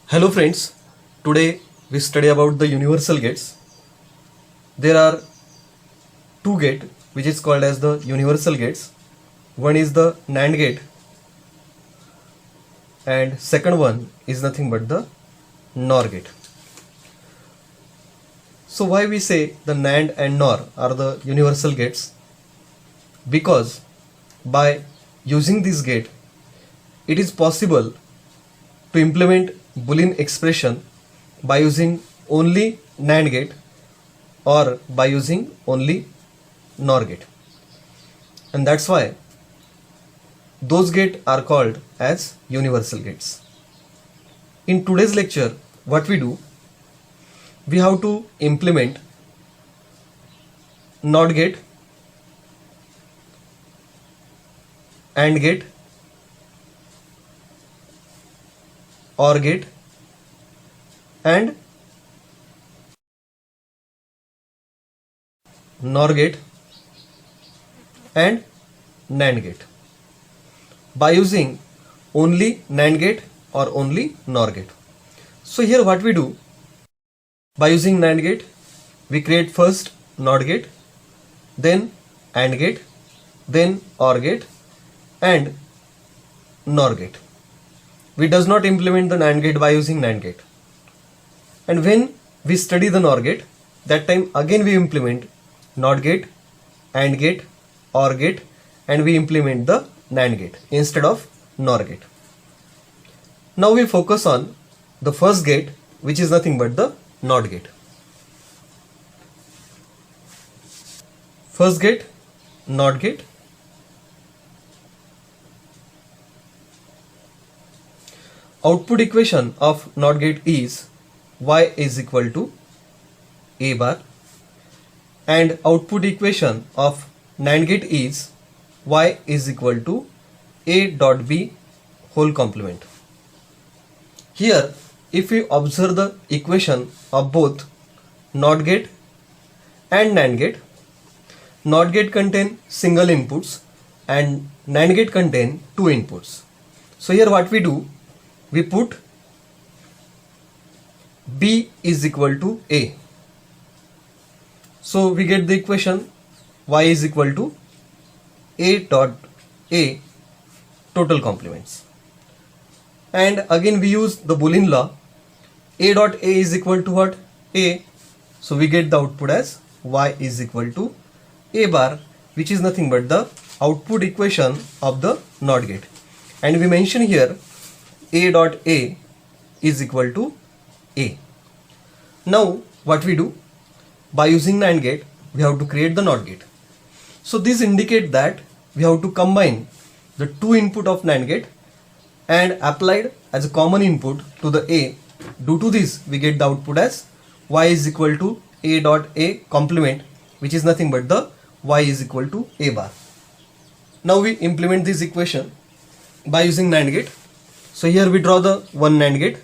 Hello friends, today we study about the universal gates. There are two gates which is called as the universal gates. One is the NAND gate and second one is nothing but the NOR gate. So why we say the NAND and NOR are the universal gates? Because by using this gate it is possible to implement Boolean expression by using only NAND gate or by using only NOR gate, and that's why those gates are called as universal gates. In today's lecture, what we do, we have to implement NOT gate, AND gate, OR gate and NOR gate and NAND gate by using only NAND gate or only NOR gate. So here what we do, by using NAND gate we create first NOT gate, then AND gate, then OR gate and NOR gate. We does not implement the NAND gate by using NAND gate. And when we study the NOR gate, that time again we implement NOT gate, AND gate, OR gate and we implement the NAND gate instead of NOR gate. Now we focus on the first gate, which is nothing but the NOT gate. First gate, NOT gate. Output equation of NOT gate is y is equal to a bar and output equation of NAND gate is y is equal to a dot b whole complement. Here if we observe the equation of both NOT gate and NAND gate, NOT gate contain single inputs and NAND gate contain two inputs. So here what we do, we put b is equal to a. So we get the equation y is equal to a dot a total complements. And again we use the Boolean law, a dot a is equal to what? A. So we get the output as y is equal to a bar, which is nothing but the output equation of the NOT gate. And we mention here a dot a is equal to a. Now what we do, by using NAND gate we have to create the NOT gate. So this indicate that we have to combine the two input of NAND gate and applied as a common input to the a. Due to this we get the output as y is equal to a dot a complement, which is nothing but the y is equal to a bar. Now we implement this equation by using NAND gate. So here we draw the one NAND gate.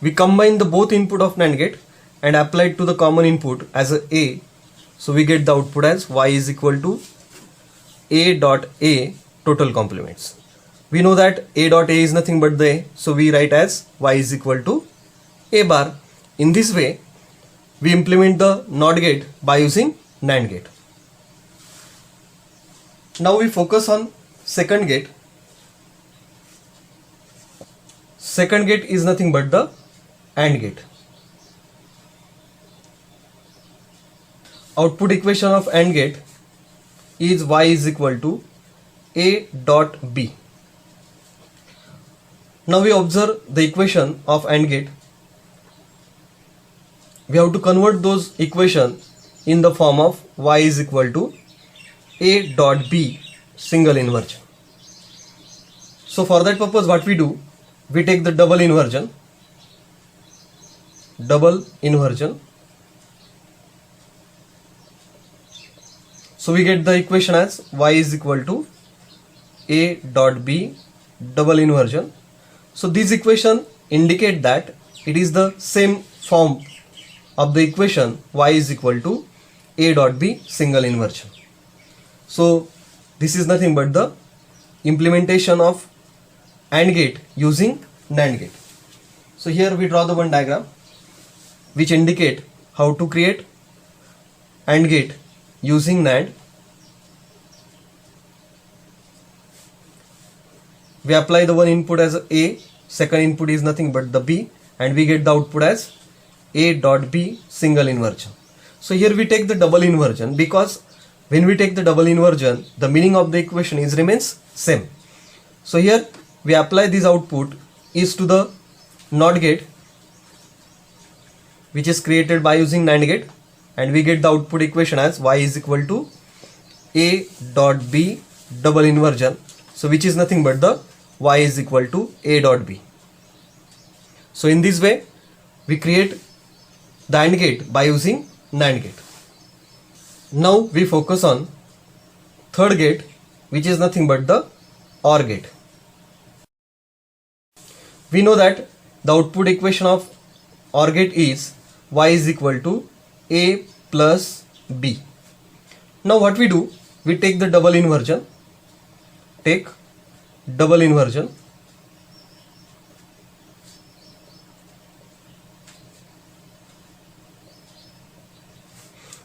We combine the both input of NAND gate and apply it to the common input as a. So we get the output as y is equal to a dot a total complements. We know that a dot a is nothing but the a, so we write as y is equal to a bar. In this way we implement the NOT gate by using NAND gate. Now we focus on second gate. Second gate is nothing but the AND gate. Output equation of AND gate is y is equal to a dot b. Now we observe the equation of AND gate. We have to convert those equations in the form of y is equal to a dot b single inversion. So for that purpose what we do, we take the double inversion. So we get the equation as y is equal to a dot b double inversion. So this equation indicate that it is the same form of the equation y is equal to a dot b single inversion. So this is nothing but the implementation of AND gate using NAND gate. So here we draw the one diagram which indicate how to create AND gate using NAND. We apply the one input as A, second input is nothing but the B, and we get the output as A dot B single inversion. So here we take the double inversion because when we take the double inversion, the meaning of the equation is remains same. So here we apply this output is to the NOT gate which is created by using NAND gate, and we get the output equation as y is equal to A dot B double inversion. So which is nothing but the y is equal to A dot B. So in this way we create the AND gate by using NAND gate. Now we focus on third gate which is nothing but the OR gate. We know that the output equation of OR gate is y is equal to A plus B. Now what we do, we take the double inversion,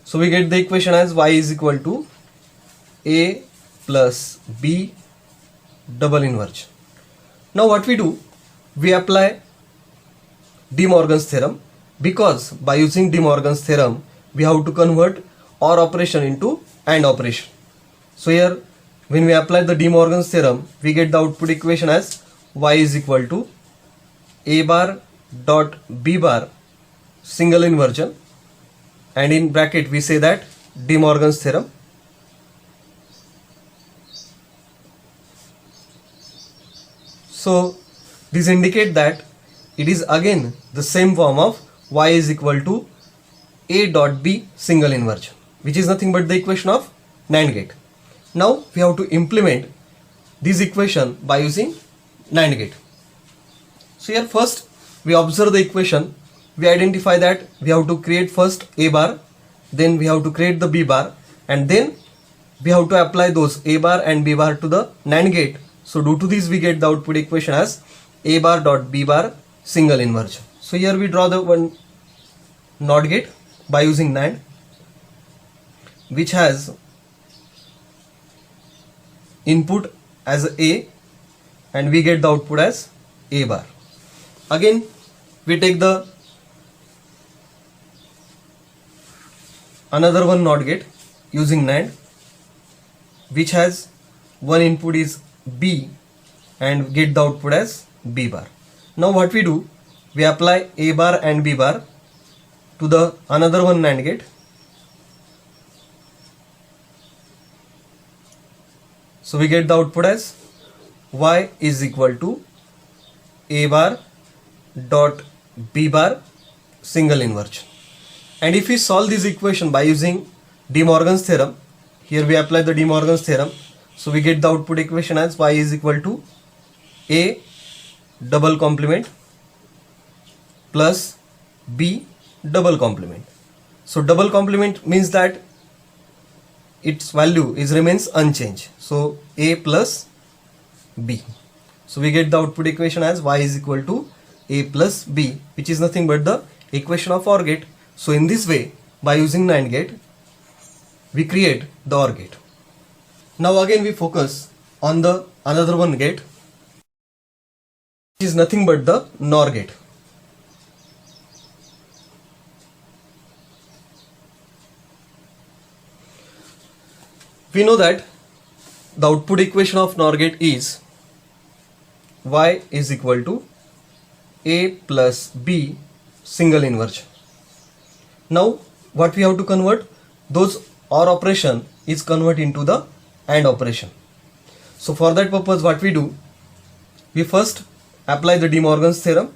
so we get the equation as y is equal to A plus B double inversion. Now what we do, we apply De Morgan's theorem, because by using De Morgan's theorem we have to convert OR operation into AND operation. So here when we apply the De Morgan's theorem, we get the output equation as y is equal to A bar dot B bar single inversion, and in bracket we say that De Morgan's theorem. So this indicate that it is again the same form of y is equal to A dot B single inversion, which is nothing but the equation of NAND gate. Now we have to implement this equation by using NAND gate. So here first we observe the equation, we identify that we have to create first A bar, then we have to create the B bar, and then we have to apply those A bar and B bar to the NAND gate. So due to this we get the output equation as A bar dot B bar single inversion. So here we draw the one NOT gate by using NAND, which has input as A and we get the output as A bar. Again we take the another one NOT gate using NAND, which has one input is B and get the output as B bar. Now what we do, we apply A bar and B bar to the another one NAND gate. So we get the output as y is equal to A bar dot B bar single inversion. And if we solve this equation by using De Morgan's theorem, here we apply the De Morgan's theorem, so we get the output equation as y is equal to A double complement plus B double complement. So double complement means that its value is remains unchanged, so A plus B. So we get the output equation as y is equal to A plus B, which is nothing but the equation of OR gate. So in this way, by using NAND gate, we create the OR gate. Now again we focus on the another one gate, which is nothing but the NOR gate. We know that the output equation of NOR gate is y is equal to A plus B single inversion. Now what we have to convert, those OR operation is convert into the AND operation. So for that purpose what we do, we first apply the De Morgan's theorem.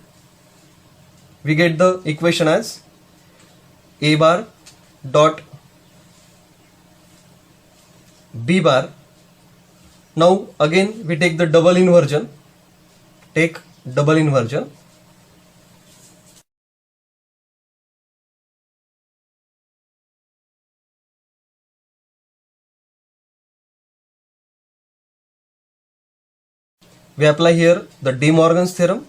We get the equation as A bar dot B bar. Now again we take the double inversion, we apply here the De Morgan's theorem.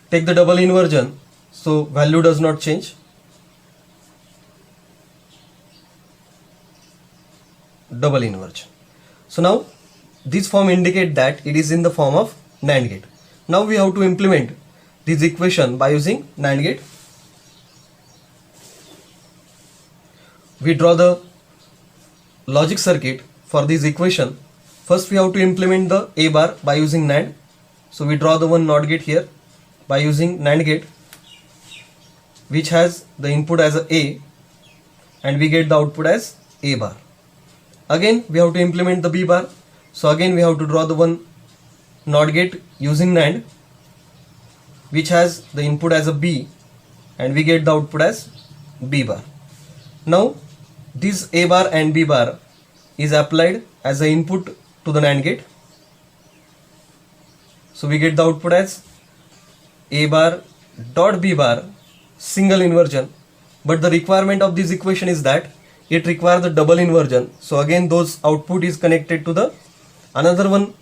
Take the double inversion, so value does not change. Double inversion. So now this form indicate that it is in the form of NAND gate. Now we have to implement this equation by using NAND gate. We draw the logic circuit for this equation. First we have to implement the A bar by using NAND. So we draw the one NOT gate here by using NAND gate, which has the input as A and we get the output as A bar. Again we have to implement the B bar. So again we have to draw the one NOT gate using NAND, which has the input as a B and we get the output as B bar. Now this A bar and B bar is applied as the input to the NAND gate. So we get the output as A bar dot B bar single inversion, but the requirement of this equation is that it requires the double inversion. So again those output is connected to the another one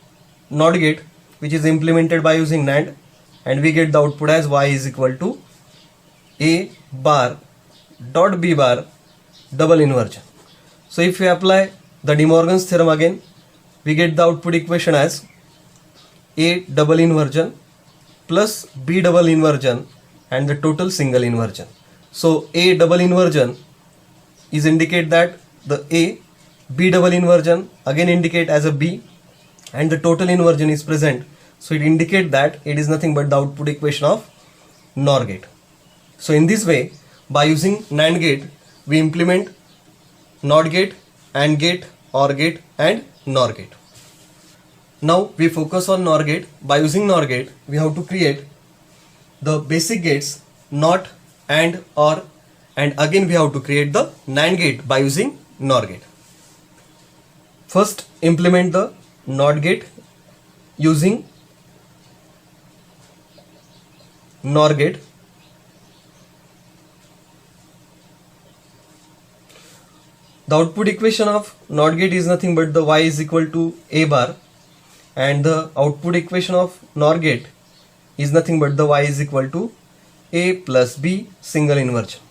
NOT gate, which is implemented by using NAND, and we get the output as Y is equal to A bar dot B bar double inversion. So if we apply the De Morgan's theorem again, we get the output equation as A double inversion plus B double inversion and the total single inversion. So A double inversion is indicate that the A, B double inversion again indicate as a B, and the total inversion is present. So it indicate that it is nothing but the output equation of NOR gate. So in this way, by using NAND gate, we implement NOT gate, AND gate, OR gate and NOR gate. Now we focus on NOR gate. By using NOR gate, we have to create the basic gates NOT, AND, OR, and again we have to create the NAND gate by using NOR gate. First implement the NOT gate using NOR gate. The output equation of NOT gate is nothing but the Y is equal to A bar, and the output equation of NOR gate is nothing but the Y is equal to A plus B single inversion.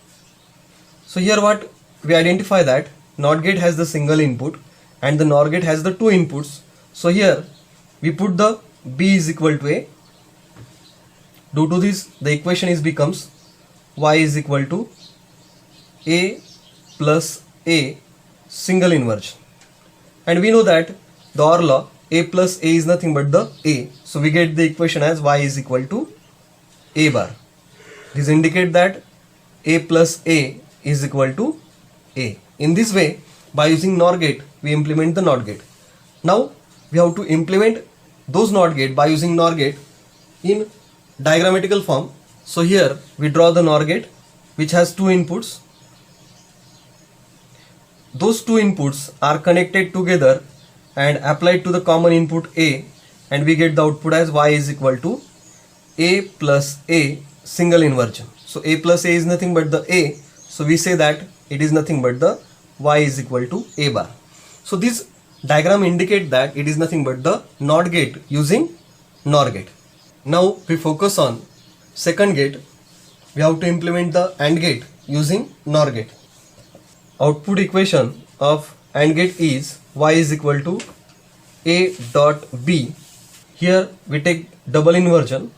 So here what we identify that NOT gate has the single input and the NOR gate has the two inputs. So here we put the B is equal to A. Due to this, the equation is becomes Y is equal to A plus A single inversion, and we know that the OR law A plus A is nothing but the A. So we get the equation as Y is equal to A bar. This indicate that A plus A is equal to A. In this way, by using NOR gate, we implement the NOT gate. Now we have to implement those NOT gate by using NOR gate in diagrammatical form. So here we draw the NOR gate, which has two inputs. Those two inputs are connected together and applied to the common input A, and we get the output as Y is equal to A plus A single inversion. So A plus A is nothing but the A, so we say that it is nothing but the Y is equal to A bar. So this diagram indicate that it is nothing but the NOT gate using NOR gate. Now we focus on second gate. We have to implement the AND gate using NOR gate. Output equation of AND gate is Y is equal to A dot B. Here we take double inversion.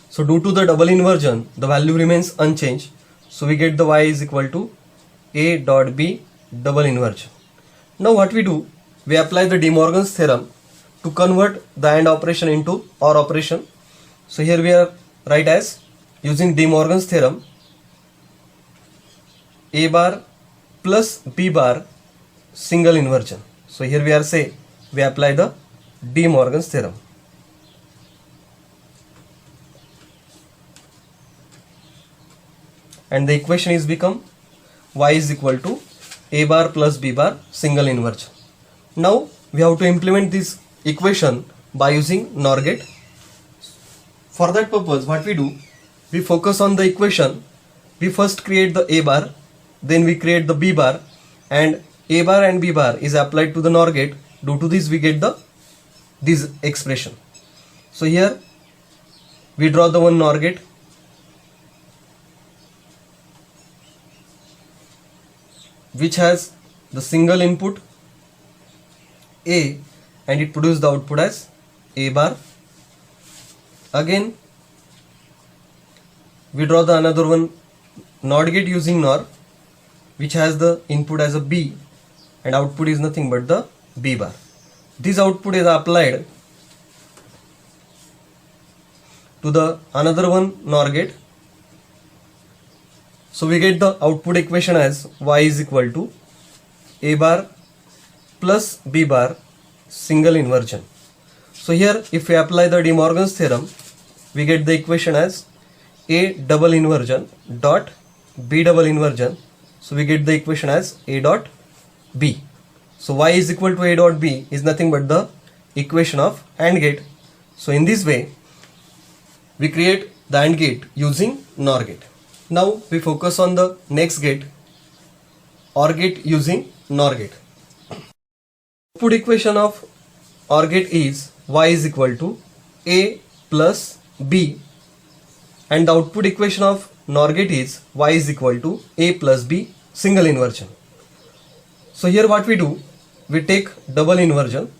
So due to the double inversion, the value remains unchanged. So we get the Y is equal to A dot B double inversion. Now what we do, we apply the De Morgan's theorem to convert the AND operation into OR operation. So here we are write as using De Morgan's theorem, A bar plus B bar single inversion. So here we are say we apply the De Morgan's theorem. And the equation is become Y is equal to A bar plus B bar single inversion. Now we have to implement this equation by using NOR gate. For that purpose, what we do, we focus on the equation. We first create the A bar, then we create the B bar, and A bar and B bar is applied to the NOR gate. Due to this, we get this expression. So here we draw the one NOR gate. Which has the single input A, and it produces the output as A bar. Again we draw the another one NOT gate using NOR, which has the input as a B and output is nothing but the B bar. This output is applied to the another one NOR gate. So we get the output equation as y is equal to A bar plus B bar single inversion. So here if we apply the De Morgan's theorem, we get the equation as A double inversion dot B double inversion. So we get the equation as A dot B. So y is equal to A dot B is nothing but the equation of AND gate. So in this way we create the AND gate using NOR gate. Now we focus on the next gate, OR gate using NOR gate. Output equation of OR gate is y is equal to A plus B, and the output equation of NOR gate is y is equal to A plus B single inversion. So here what we do, we take double inversion.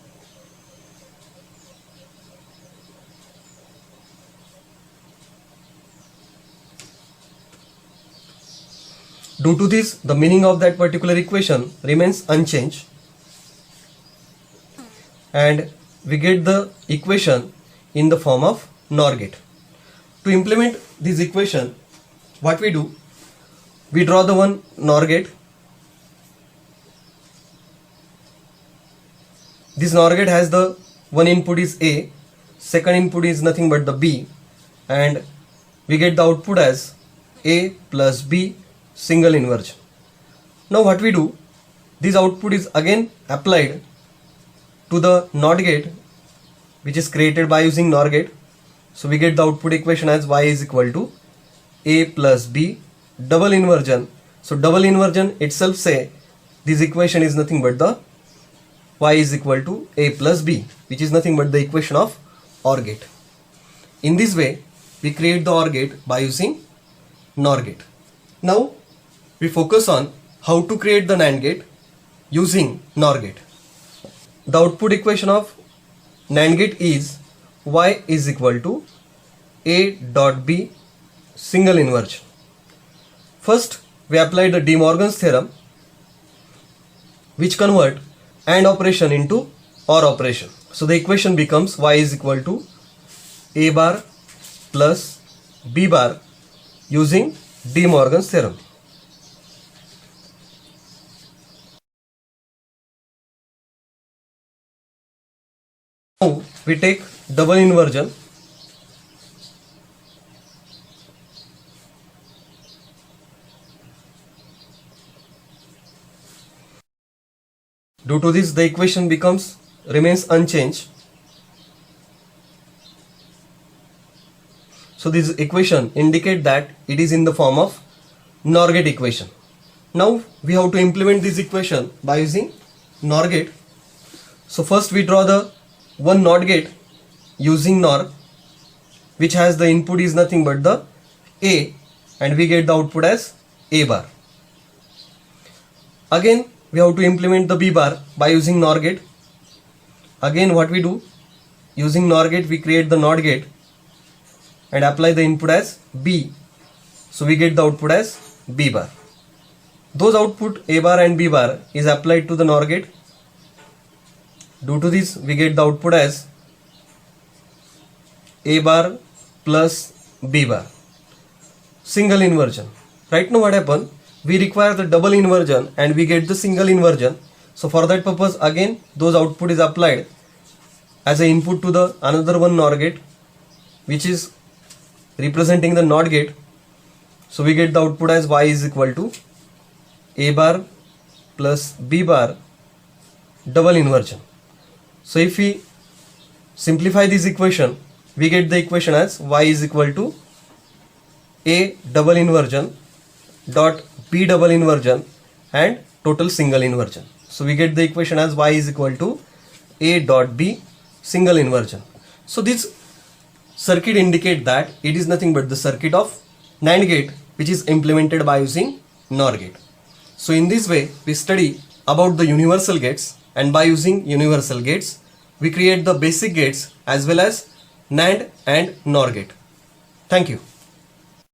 Due to this, the meaning of that particular equation remains unchanged, and we get the equation in the form of NOR gate. To implement this equation, what we do, we draw the one NOR gate. This NOR gate has the one input is A, second input is nothing but the B, and we get the output as A plus B single inversion. Now what we do, this output is again applied to the NOT gate, which is created by using NOR gate. So we get the output equation as y is equal to A plus B double inversion. So double inversion itself say this equation is nothing but the y is equal to A plus B, which is nothing but the equation of OR gate. In this way we create the OR gate by using NOR gate. Now we focus on how to create the NAND gate using NOR gate. The output equation of NAND gate is y is equal to A dot B single inversion. First we apply the De Morgan's theorem, which convert AND operation into OR operation. So the equation becomes y is equal to A bar plus B bar using De Morgan's theorem. Now we take double inversion. Due to this, the equation remains unchanged. So this equation indicate that it is in the form of NOR gate equation. Now we have to implement this equation by using NOR gate. So first we draw the one NOT gate using NOR, which has the input is nothing but the A, and we get the output as A bar. Again we have to implement the B bar by using NOR gate. Again what we do, using NOR gate we create the NOT gate and apply the input as B. So we get the output as B bar. Those output A bar and B bar is applied to the NOR gate. Due to this we get the output as A bar plus B bar single inversion. Right now what happened, we require the double inversion and we get the single inversion. So for that purpose again those output is applied as an input to the another one NOR gate, which is representing the NOT gate. So we get the output as y is equal to A bar plus B bar double inversion. So if we simplify this equation, we get the equation as y is equal to A double inversion dot B double inversion and total single inversion. So we get the equation as y is equal to A dot B single inversion. So this circuit indicate that it is nothing but the circuit of NAND gate which is implemented by using NOR gate. So in this way we study about the universal gates, and by using universal gates we create the basic gates as well as NAND and NOR gate. Thank you.